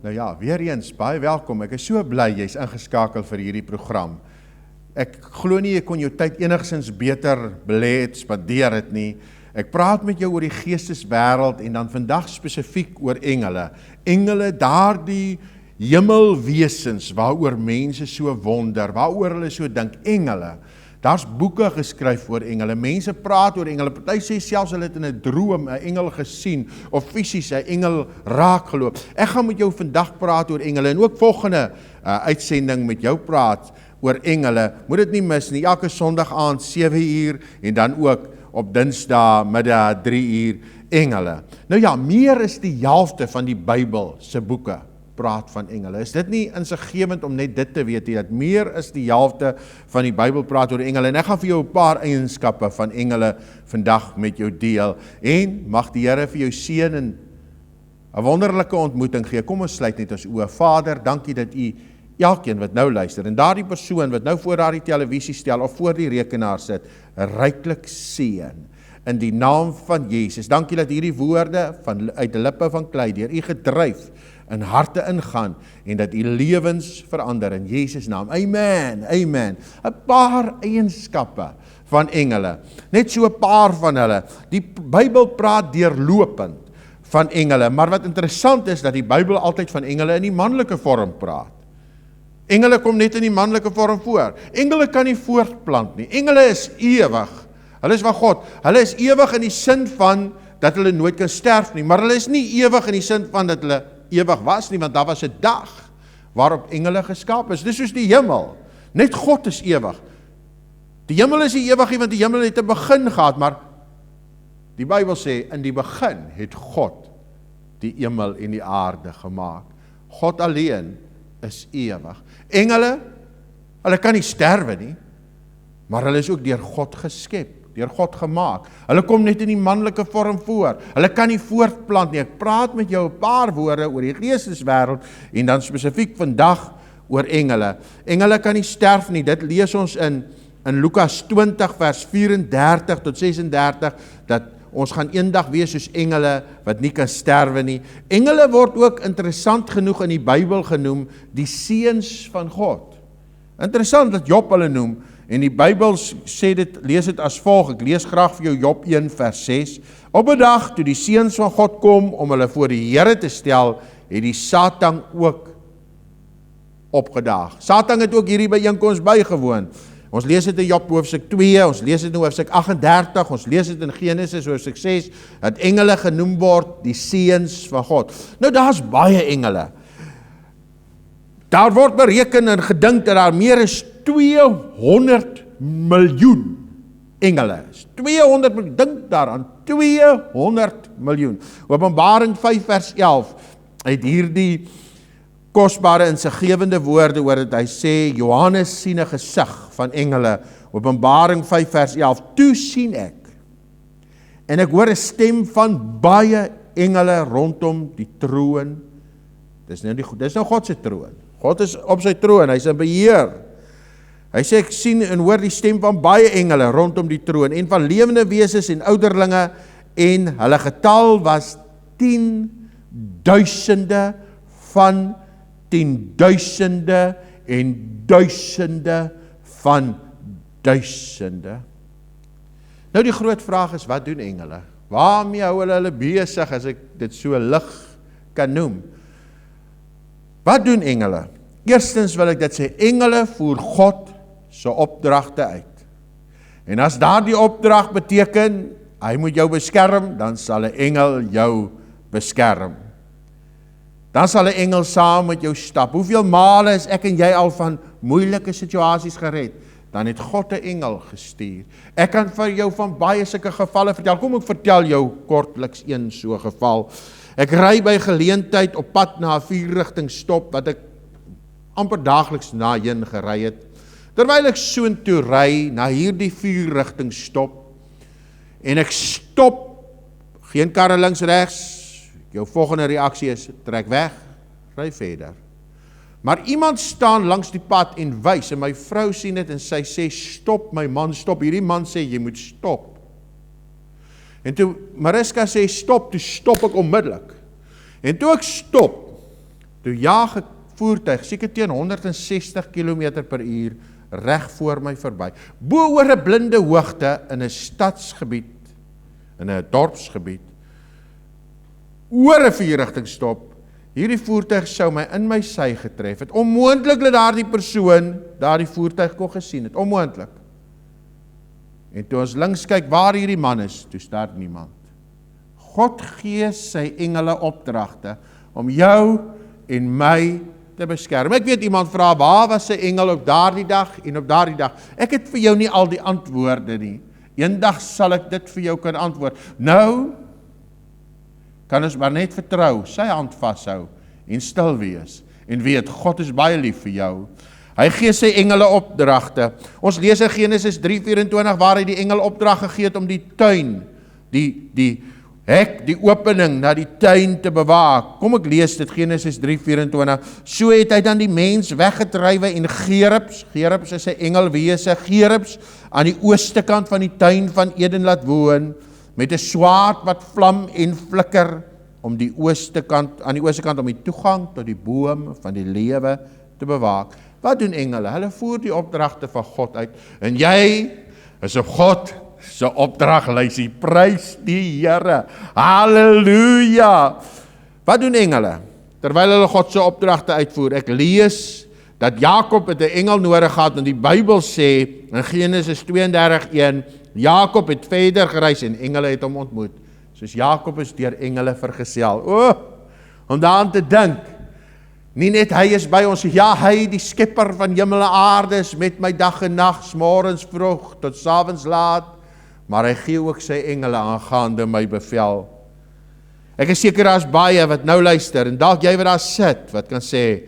Nou ja, weer eens, baie welkom. Ek is so bly jy's ingeskakel vir hierdie program. Ek glo nie ek kon jou tyd enigstens beter belê het, spandeer het nie. Ek praat met jou oor die geesteswêreld en dan vandag spesifiek oor engele. Engele, daardie hemelwesens waaroor mense so wonder, waaroor hulle so dink, engele. Daar's boeke geskryf oor engele. Mense praat oor engele. Party sê selfs hulle het in 'n droom 'n engel gesien of fisies 'n engel raak geloop. Ek gaan met jou vandag praat oor engele en ook volgende uitsending met jou praat oor engele. Moet dit nie mis nie. Elke Sondag aand 7 uur en dan ook op Dinsdag middag 3 uur engele. Nou ja, meer is die helfte van die Bybel se boeke praat van engele. Is dit nie insiggewend om net dit te weet, dat meer is die helfte van die Bybel praat oor engele, en ek gaan vir jou 'n paar eienskappe van engele vandag met jou deel, en mag die Here vir jou seën en 'n wonderlike ontmoeting gee. Kom ons sluit net ons oë. Vader, dankie dat U elkeen wat nou luister, en daardie persoon wat nou voor daardie televisie stel of voor die rekenaar sit, ryklik seën. In die naam van Jesus, dankie dat hierdie woorde uit die lippe van klei deur U gedryf in harte ingaan en dat U lewens verander in Jesus naam. Amen, amen. 'n paar eienskappe van engele, net so 'n paar van hulle. Die Bybel praat deurlopend van engele, maar wat interessant is dat die Bybel altyd van engele in die manlike vorm praat. Engele kom net in die manlike vorm voor. Engele kan nie voortplant nie. Engele is ewig. Hulle is van God. Hulle is ewig in die sin van dat hulle nooit kan sterf nie, maar hulle is nie ewig in die sin van dat hulle ewig was nie, want daar was 'n dag waarop engele geskaap is. Dis soos die hemel. Net God is ewig. Die hemel is nie ewig nie, want die hemel het 'n begin gehad, maar die Bybel sê, in die begin het God die hemel en die aarde gemaak. God alleen is ewig. Engele, hulle kan nie sterwe nie, maar hulle is ook deur God geskep, deur God gemaak. Hulle kom net in die manlike vorm voor. Hulle kan nie voortplant nie. Ek praat met jou 'n paar woorde oor die geesteswêreld en dan spesifiek vandag oor engele. Engele kan nie sterf nie. Dit lees ons in Lukas 20 vers 34 tot 36 dat ons gaan eendag wees soos engele wat nie kan sterwe nie. Engele word ook interessant genoeg in die Bybel genoem die seuns van God. Interessant dat Job hulle noem. En die Bybel sê dit, lees dit as volg. Ek lees graag vir jou Job 1 vers 6. Op 'n dag toe die seuns van God kom om hulle voor die Here te stel, het die Satan ook opgedaag. Satan het ook hierdie byeenkoms bygewoon. Ons lees dit in Job hoofstuk 2, ons lees dit in hoofstuk 38, ons lees dit in Genesis hoofstuk 6, dat engele genoem word die seuns van God. Nou daar's baie engele. Daar word bereken en gedink dat daar meer as 200 miljoen engele is. 200 miljoen, dink daaraan, 200 miljoen. Openbaring 5 vers 11 het hierdie kosbare insiggewende woorde oor dit. Hy sê, Johannes sien 'n gesig van engele. Openbaring 5 vers 11, toe sien ek, en ek hoor 'n stem van baie engele rondom die troon. Dis nou God se troon. God is op sy troon, hy is in beheer. Hy sê, ek sien en hoor die stem van baie engele rondom die troon, en van lewende wesens en ouderlinge, en hulle getal was 10.000 van 10.000 en duisende van duisende. Nou die groot vraag is, wat doen engele? Waarmee hou hulle besig, as ek dit so lig kan noem? Wat doen engele? Eerstens wil ek dit sê, engele voer God se opdragte uit. En as daardie opdrag beteken, hy moet jou beskerm, dan sal 'n engel jou beskerm. Dan sal 'n engel saam met jou stap. Hoeveel male is ek en jy al van moeilike situasies gered? Dan het God 'n engel gestuur. Ek kan vir jou van baie sulke gevalle vertel. Kom ek vertel jou kortliks een so geval. Ek ry by geleentheid op pad na 'n 4-rigting stop wat ek amper daagliks na heen gery het. Terwyl ek soontoe ry na hierdie 4-rigting stop en ek stop, geen karre links regs, jou volgende reaksie is, trek weg, ry verder. Maar iemand staan langs die pad en wys, en my vrou sien dit en sy sê, stop my man, stop. Hierdie man sê, jy moet stop. En toe Mariska sê, stop, toe stop ek onmiddellik. En toe ek stop, toe jaag 'n voertuig, seker teen 160 km/h, reg voor my verby, bo oor 'n blinde hoogte in 'n stadsgebied, in 'n dorpsgebied, oor 'n vierrigtingstop. Hierdie voertuig sou my in my sy getref het. Onmoontlik dat daardie persoon daardie voertuig kon gesien het. Onmoontlik. En toe ons links kyk waar hierdie man is, toe staan niemand. God gee sy engele opdragte om jou en my te beskerm. Ek weet iemand vra, waar was sy engel op daardie dag en op daardie dag? Ek het vir jou nie al die antwoorde nie. Eendag sal ek dit vir jou kan antwoord. Nou kan ons maar net vertrou, sy hand vashou en stil wees en weet, God is baie lief vir jou. Hy gee sy engele opdragte. Ons lees in Genesis 3:24 waar hy die engel opdrag gegee het om die tuin, die hek, die opening na die tuin te bewaak. Kom ek lees dit, Genesis 3:24. So het hy dan die mens weggedrywe en Gerubs is sy engelwese, Gerubs aan die ooste kant van die tuin van Eden laat woon, met 'n swaard wat vlam en flikker om die ooste kant, aan die ooste kant om die toegang tot die boom van die lewe te bewaak. Wat doen engele? Hulle voer die opdragte van God uit. En jy is op God se opdraglysie. Prys die Here. Halleluja. Wat doen engele? Terwyl hulle God se opdragte uitvoer. Ek lees dat Jakob het 'n engel nodig gehad, en die Bybel sê in Genesis 32:1, Jakob het verder gereis en engele het hom ontmoet. Soos Jakob is deur engele vergesel. Om daaraan te dink, nie net hy is by ons, ja, hy die skepper van hemel en aarde is met my dag en nag, smorens vroeg tot s'avonds laat, maar hy gee ook sy engele aangaande my bevel. Ek is seker daar's baie wat nou luister, en dalk jy wat daar sit, wat kan sê,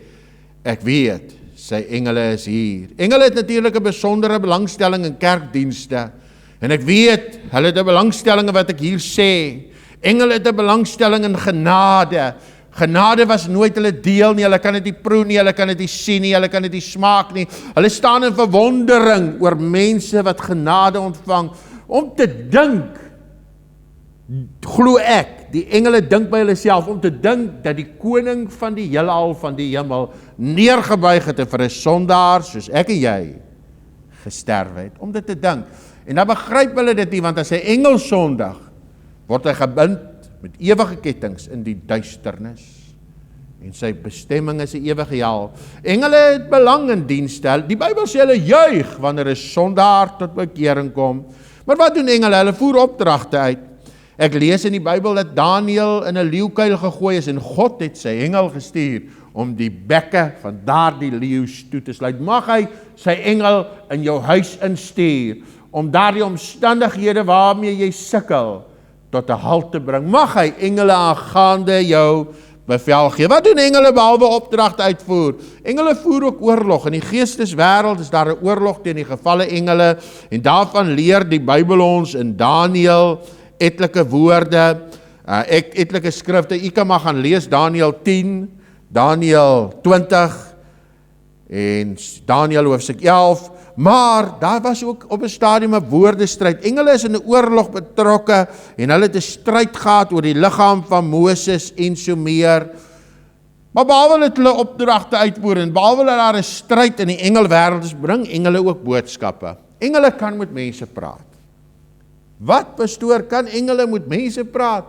ek weet, sy engele is hier. Engele het natuurlik 'n besondere belangstelling in kerkdienste, en ek weet, hulle het 'n belangstelling in wat ek hier sê. Engele het 'n belangstelling in genade. Genade was nooit hulle deel nie, hulle kan dit nie proe nie, hulle kan dit nie sien nie, hulle kan dit nie smaak nie. Hulle staan in verwondering oor mense wat genade ontvang. Om te dink, glo ek, die engele dink by hulle self, om te dink dat die koning van die heelal van die hemel neergebuig het en vir 'n sondaar soos ek en jy gesterf het. Om dit te dink. En dan begryp hulle dit nie, want as 'n engel sondig, word hy gebind met ewige kettinge in die duisternis. En sy bestemming is 'n ewige hel. Engele het belang in dienste. Die Bybel sê hulle juig wanneer 'n sondaar tot bekering kom. Maar wat doen engele? Hulle voer opdragte uit. Ek lees in die Bybel dat Daniël in 'n leeukuil gegooi is en God het sy engel gestuur om die bekke van daardie leeu's toe te sluit. Mag hy sy engel in jou huis instuur om daardie omstandighede waarmee jy sukkel tot 'n halt te bring. Mag hy engele aangaande jou bevel gee. Wat doen engele behalwe opdragte uitvoer? Engele voer ook oorlog. In die geesteswêreld is daar 'n oorlog teen die gevalle engele, en daarvan leer die Bybel ons in Daniël etlike woorde, etlike skrifte. U kan maar gaan lees Daniël 10, Daniël 20 en Daniël hoofstuk 11. Maar daar was ook op 'n stadium 'n woordestryd. Engele is in 'n oorlog betrokke en hulle het 'n stryd gehad oor die liggaam van Moses en so meer. Maar behalwe dat hulle opdragte uitvoer en behalwe dat daar 'n stryd in die engelwêreld is, bring engele ook boodskappe. Engele kan met mense praat. Wat, pastoor, kan engele met mense praat?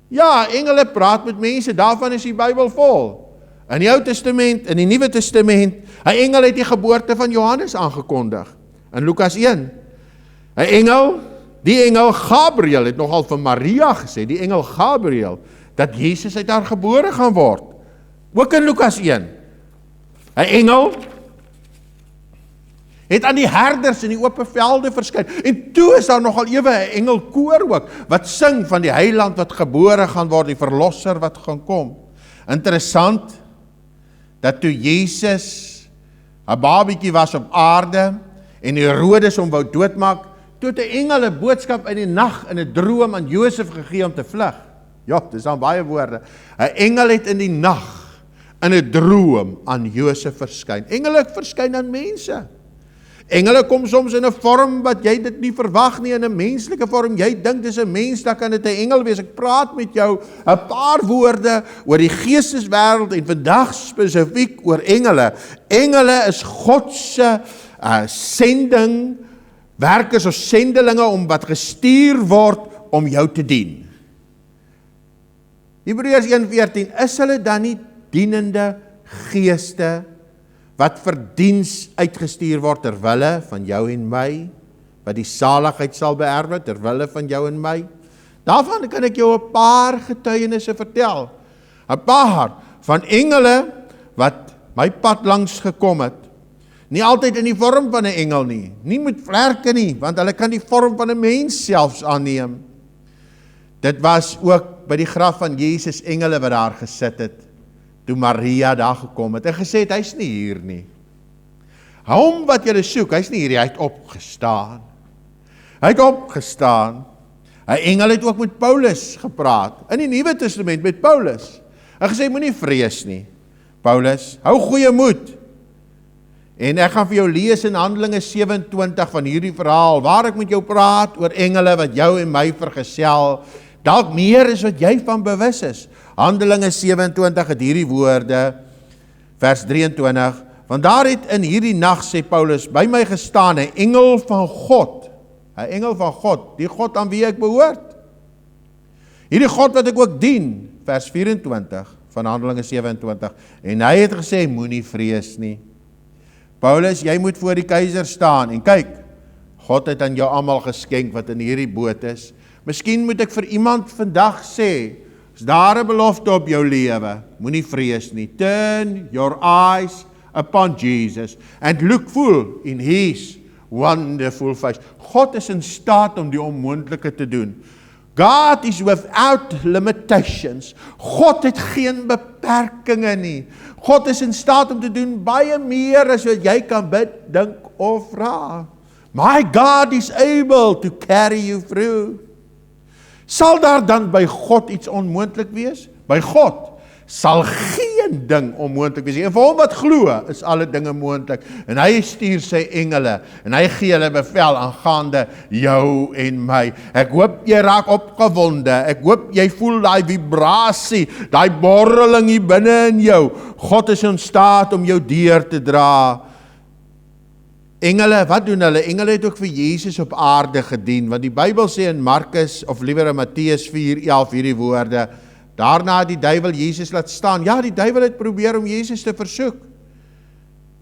Ja, engele praat met mense, daarvan is die Bybel vol. In die Ou Testament, in die Nuwe Testament, 'n engel het die geboorte van Johannes aangekondig. In Lukas 1. 'n engel, die engel Gabriël het nogal vir Maria gesê, die engel Gabriël, dat Jesus uit haar gebore gaan word. Ook in Lukas 1. 'n engel het aan die herders in die oop velde verskyn. En toe is daar nogal ewe 'n engelkoor ook, wat sing van die heiland wat gebore gaan word, die verlosser wat gaan kom. Interessant, dat toe Jesus 'n babietjie was op aarde, en Herodes hom wou doodmaak, toe het 'n engel 'n boodskap in die nag, in 'n droom aan Josef gegee om te vlug. Ja, dis dan baie woorde. 'n engel het in die nag, in 'n droom aan Josef verskyn. Engele verskyn aan mense. Engele kom soms in 'n vorm wat jy dit nie verwag nie, in 'n menslike vorm. Jy dink dis 'n mens, dan kan dit 'n engel wees. Ek praat met jou 'n paar woorde oor die geesteswêreld en vandag spesifiek oor engele. Engele is God se sending, werkers of sendelinge om wat gestuur word om jou te dien. Hebreërs 1:14, is hulle dan nie dienende geeste wat vir diens uitgestuur word terwille van jou en my, wat die saligheid sal beerwe terwille van jou en my? Daarvan kan ek jou 'n paar getuienisse vertel. 'n Paar van engele wat my pad langs gekom het. Nie altyd in die vorm van 'n engel nie, nie met vlerke nie, want hulle kan die vorm van 'n mens selfs aanneem. Dit was ook by die graf van Jesus engele wat daar gesit het, toe Maria daar gekom het en gesê het, hy's nie hier nie. Hom wat julle soek, hy's nie hier, hy het opgestaan. Hy het opgestaan. 'n Engel het ook met Paulus gepraat, in die Nuwe Testament met Paulus. Hy gesê, moenie vrees nie, Paulus, hou goeie moed. En ek gaan vir jou lees in Handelinge 27 van hierdie verhaal, waar ek met jou praat oor engele wat jou en my vergesel, dalk meer is wat jy van bewus is. Handelinge 27 het hierdie woorde, vers 23, want daar het in hierdie nag, sê Paulus, by my gestaan 'n engel van God, 'n engel van God, die God aan wie ek behoort. Hierdie God wat ek ook dien, vers 24 van Handelinge 27, en hy het gesê, moenie vrees nie. Paulus, jy moet voor die keiser staan, en kyk, God het aan jou almal geskenk wat in hierdie boot is. Miskien moet ek vir iemand vandag sê, is daar 'n belofte op jou lewe, moenie vrees nie. Turn your eyes upon Jesus, and look full in his wonderful face. God is in staat om die onmoontlike te doen. God is without limitations. God het geen beperkings nie. God is in staat om te doen baie meer as wat jy kan bid, dink of vra. My God is able to carry you through. Sal daar dan by God iets onmoontlik wees? By God sal geen ding onmoontlik wees. En vir hom wat glo, is alle dinge moontlik. En hy stuur sy engele, en hy gee hulle bevel aangaande jou en my. Ek hoop jy raak opgewonde, ek hoop jy voel daai vibrasie, daai borreling hier binne in jou. God is in staat om jou deur te dra. Engele, wat doen hulle? Engele het ook vir Jesus op aarde gedien, want die Bybel sê in Markus, of liewer in Matteus 4:11 hierdie woorde, daarna het die duiwel Jesus laat staan. Ja, die duiwel het probeer om Jesus te versoek.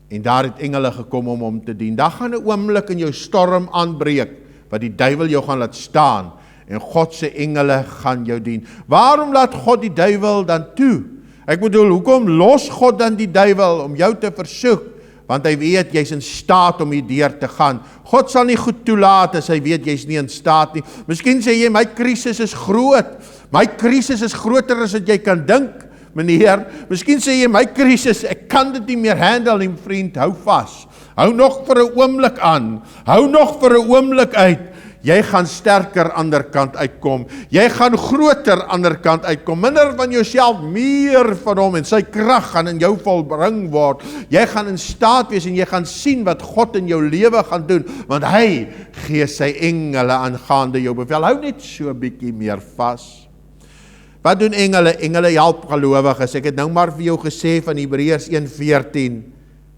En daar het engele gekom om hom te dien. Daar gaan 'n oomblik in jou storm aanbreek, wat die duiwel jou gaan laat staan, en God se engele gaan jou dien. Waarom laat God die duiwel dan toe? Ek bedoel, hoekom los God dan die duiwel om jou te versoek? Want hy weet, jy's in staat om hier deur te gaan. God sal nie goed toelaat as hy weet, jy's nie in staat nie. Miskien sê jy, my krisis is groot. My krisis is groter as wat jy kan dink, meneer. Miskien sê jy, my krisis, ek kan dit nie meer handle nie, vriend, hou vas. Hou nog vir 'n oomblik aan. Hou nog vir 'n oomblik uit. Jy gaan sterker ander kant uitkom. Jy gaan groter ander kant uitkom. Minder van jouself, meer van hom, en sy krag gaan in jou volbring word. Jy gaan in staat wees en jy gaan sien wat God in jou lewe gaan doen, want hy gee sy engele aangaande jou bevel. Hou net so 'n bietjie meer vas. Wat doen engele? Engele help gelowiges. Ek het nou maar vir jou gesê van Hebreërs 1:14.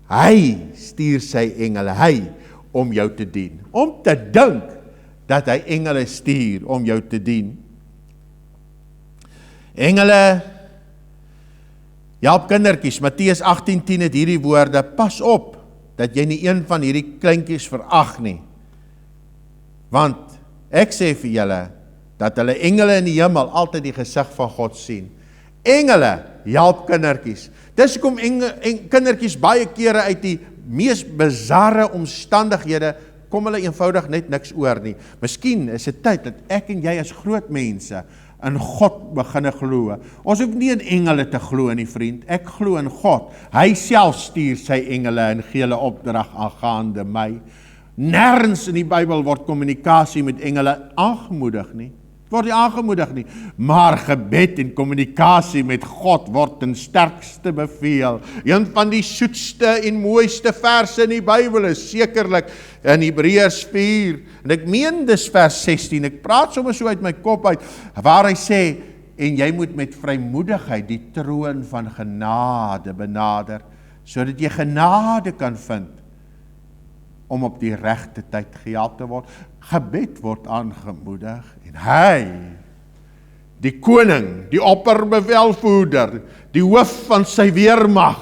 Hy stuur sy engele, hy, om jou te dien. Om te dink dat hy engele stuur om jou te dien. Engele help kindertjies. Matteus 18:10 het hierdie woorde, pas op, dat jy nie een van hierdie kleintjies verag nie. Want, ek sê vir julle, dat hulle engele in die hemel altyd die gesig van God sien. Engele help kindertjies. Dis hoekom kindertjies baie kere uit die mees bizarre omstandighede kom hulle eenvoudig net niks oor nie. Miskien is dit tyd dat ek en jy as groot mense in God beginne glo. Ons hoef nie in engele te glo nie, vriend. Ek glo in God. Hy self stuur sy engele en gee hulle opdrag aangaande my. Nêrens in die Bybel word kommunikasie met engele aangemoedig nie. word nie aangemoedig nie. Maar gebed en kommunikasie met God word ten sterkste beveel. Een van die soetste en mooiste verse in die Bybel is sekerlik in Hebreërs 4, en ek meen dis vers 16, ek praat sommer so uit my kop uit, waar hy sê, en jy moet met vrymoedigheid die troon van genade benader, sodat jy genade kan vind, om op die regte tyd gehelp te word. Gebed word aangemoedig, en hy, die koning, die opperbevelvoerder, die hoof van sy weermag,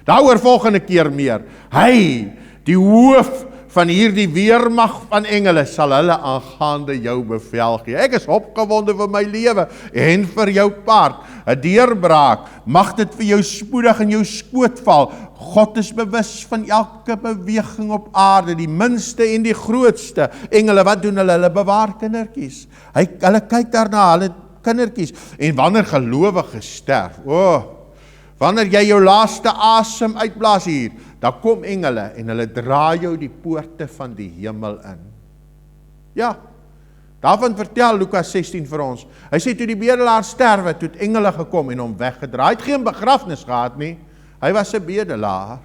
daaroor volgende keer meer, hy, die hoof van hierdie weermag van engele, sal hulle aangaande jou bevel gee. Ek is opgewonde vir my lewe, en vir jou paard, 'n deurbraak, mag dit vir jou spoedig in jou skoot val. God is bewus van elke beweging op aarde, die minste en die grootste. Engele, wat doen hulle? Hulle bewaar kindertjies. Hulle kyk daarna, hulle kindertjies. En wanneer gelowiges sterf, wanneer jy jou laaste asem uitblaas hier, dan kom engele en hulle draai jou die poorte van die hemel in. Ja, daarvan vertel Lukas 16 vir ons. Hy sê, toe die bedelaar sterwe, toe het engele gekom en hom weggedraai. Hy het geen begrafnis gehad nie. Hy was 'n bedelaar,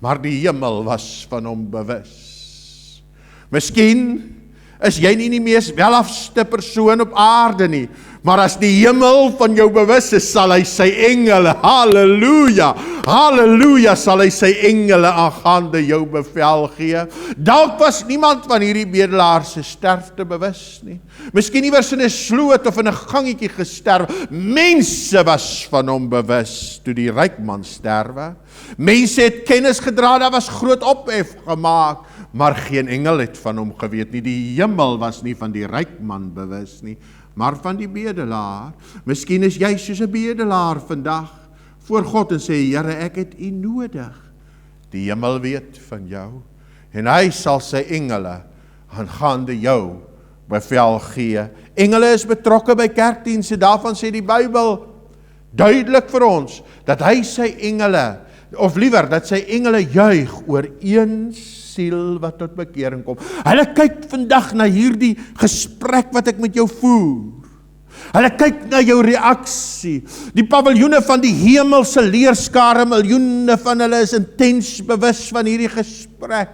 maar die hemel was van hom bewus. Miskien is jy nie die mees welafste persoon op aarde nie, maar as die hemel van jou bewus is, sal hy sy engele, halleluja, halleluja, sal hy sy engele aangaande jou bevel gee. Dalk was niemand van hierdie bedelaar se sterfte bewus nie. Miskien iewers in 'n sloot of in 'n gangetjie gesterf. Mense was van hom bewus toe die ryk man sterwe. Mense het kennis gedra, daar was groot ophef gemaak, maar geen engel het van hom geweet nie. Die hemel was nie van die ryk man bewus nie, maar van die bedelaar. Miskien is jy soos 'n bedelaar vandag voor God en sê, Here, ek het U nodig. Die hemel weet van jou, en hy sal sy engele aangaande jou bevel gee. Engele is betrokke by kerkdienste, daarvan sê die Bybel duidelik vir ons, dat hy sy engele, of liewer, dat sy engele juig oor een siel wat tot bekering kom. Hulle kyk vandag na hierdie gesprek wat ek met jou voer. Hulle kyk na jou reaksie. Die paviljoene van die hemelse leerskare, miljoene van hulle is intens bewus van hierdie gesprek.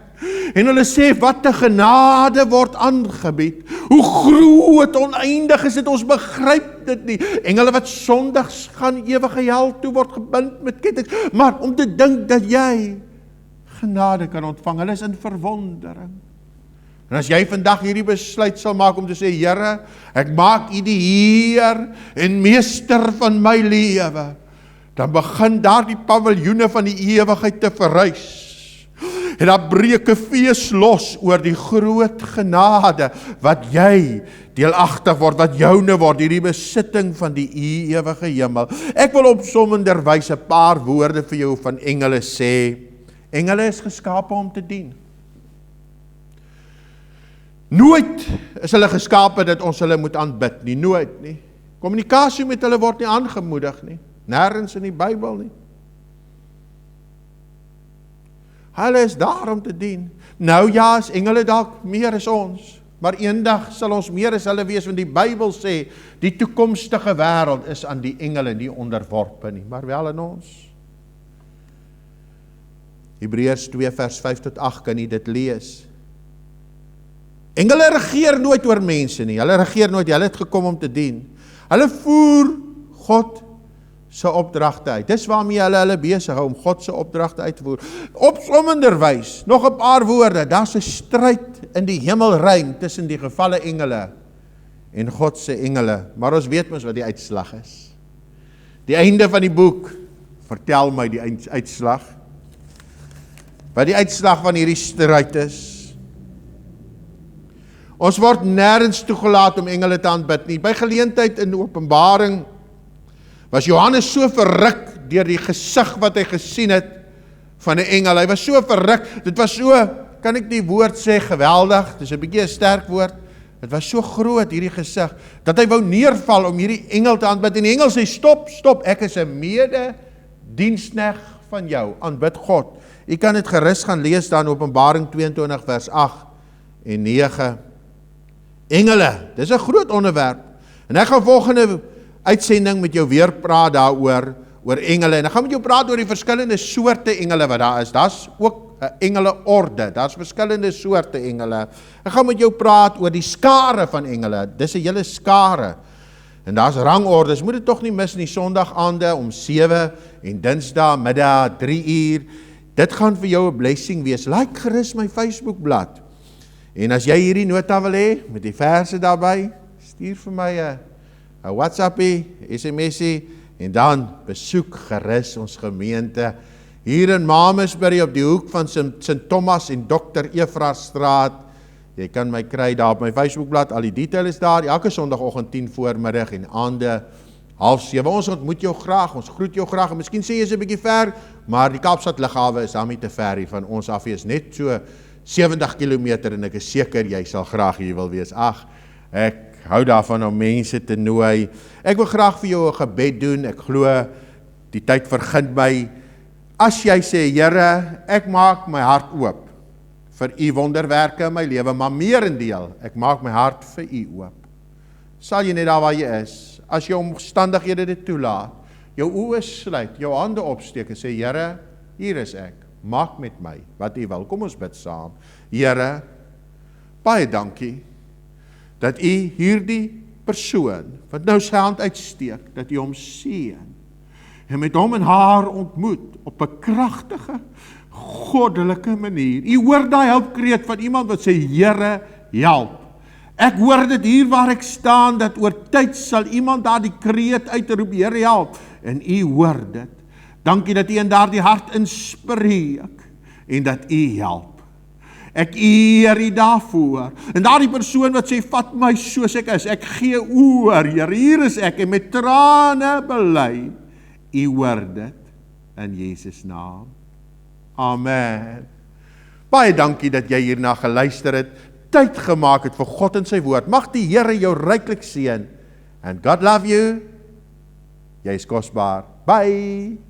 En hulle sê, wat 'n genade word aangebied. Hoe groot, oneindig is dit, ons begryp dit nie. Engele wat sondags gaan ewige hel toe word gebind met kettinge, maar om te dink dat jy genade kan ontvang, hulle is in verwondering. En as jy vandag hierdie besluit sal maak om te sê, Here, ek maak U die Heer en Meester van my lewe, dan begin daar die paviljoene van die ewigheid te verrys. En dan breek 'n fees los oor die groot genade wat jy deelagtig word, wat joune word, hierdie besitting van die ewige hemel. Ek wil opsommenderwys 'n paar woorde vir jou van engele sê. Engele is geskape om te dien. Nooit is hulle geskape dat ons hulle moet aanbid nie, nooit nie. Kommunikasie met hulle word nie aangemoedig nie, nêrens in die Bybel nie. Hulle is daar om te dien. Nou ja, is engele dalk meer as ons, maar eendag sal ons meer as hulle wees, want die Bybel sê, die toekomstige wêreld is aan die engele nie onderworpe nie, maar wel aan ons. Hebreërs 2 vers 5 tot 8 kan jy dit lees. Engele regeer nooit oor mense nie, hulle regeer nooit, hulle het gekom om te dien. Hulle voer God se opdragte uit. Dis waarmee hulle besig hou, om God se opdragte uit te voer. Opsommenderwys, nog 'n paar woorde, daar's 'n stryd in die hemelruim tussen die gevalle engele en God se engele, maar ons weet mos wat die uitslag is. Die einde van die boek vertel my die uitslag. Wat die uitslag van hierdie stryd is. Ons word nêrens toegelaat om engele te aanbid nie. By geleentheid in Openbaring was Johannes so verruk deur die gesig wat hy gesien het van 'n engel. Hy was so verruk, dit was so, kan ek die woord sê, geweldig, dis 'n bietjie 'n sterk woord, dit was so groot hierdie gesig, dat hy wou neerval om hierdie engel te aanbid, en die engel sê, stop, ek is 'n mede-diensknegt van jou, aanbid God. Jy kan dit gerus gaan lees dan Openbaring 22 vers 8 en 9. Engele, dis 'n groot onderwerp. En ek gaan volgende uitsending met jou weer praat daaroor, oor engele, en ek gaan met jou praat oor die verskillende soorte engele wat daar is. Daar's ook 'n engeleorde, daar's verskillende soorte engele. Ek gaan met jou praat oor die skare van engele, dis 'n hele skare. En daar's rangordes, moet dit tog nie mis nie, Sondagaande om 7 en Dinsdag middag 3 uur. Dit gaan vir jou 'n blessing wees. Like gerus my Facebookblad. En as jy hierdie nota wil hê met die verse daarby, stuur vir my 'n WhatsAppie, SMSie en dan besoek gerus ons gemeente hier in Mamasbury op die hoek van St. Thomas en Dr. Efrastraat. Jy kan my kry daar op my Facebookblad, al die detail is daar, elke Sondagoggend 10 voormiddag en aande 6:30. Ons ontmoet jou graag, ons groet jou graag, en miskien sê jy is 'n bietjie ver, maar die Kaapstad Lughawe is daarmee te ver hier van ons af, is net so 70 km en ek is seker jy sal graag hier wil wees. Ag, ek hou daarvan om mense te nooi. Ek wil graag vir jou 'n gebed doen, ek glo die tyd vergun my. As jy sê, Here, ek maak my hart oop vir u wonderwerke in my lewe, maar meerendeel, ek maak my hart vir u oop. Sal jy net daar waar jy is, as jou omstandighede dit toelaat, jou oë sluit, jou hande opsteek en sê, Here, hier is ek, maak met my wat u wil. Kom ons bid saam. Here, baie dankie, dat u hierdie persoon, wat nou sy hand uitsteek, dat u hom seën, en met hom en haar ontmoet, op 'n kragtige, goddelike manier. U hoor daai hulpkreet van iemand wat sê, Here, help. Ek hoor dit hier waar ek staan, dat oor tyd sal iemand daar die kreet uitroep, Here, help. En u hoor dit. Dankie dat u in daardie hart inspreek, en dat u help. Ek eer u daarvoor. En daardie persoon wat sê, vat my soos ek is, ek gee oor, Here, hier is ek, en met trane bely, u hoor dit, in Jesus naam. Amen. Baie dankie dat jy hierna geluister het, tyd gemaak het vir God en sy woord. Mag die Here jou ryklik seën. And God love you. Jy is kosbaar. Bye.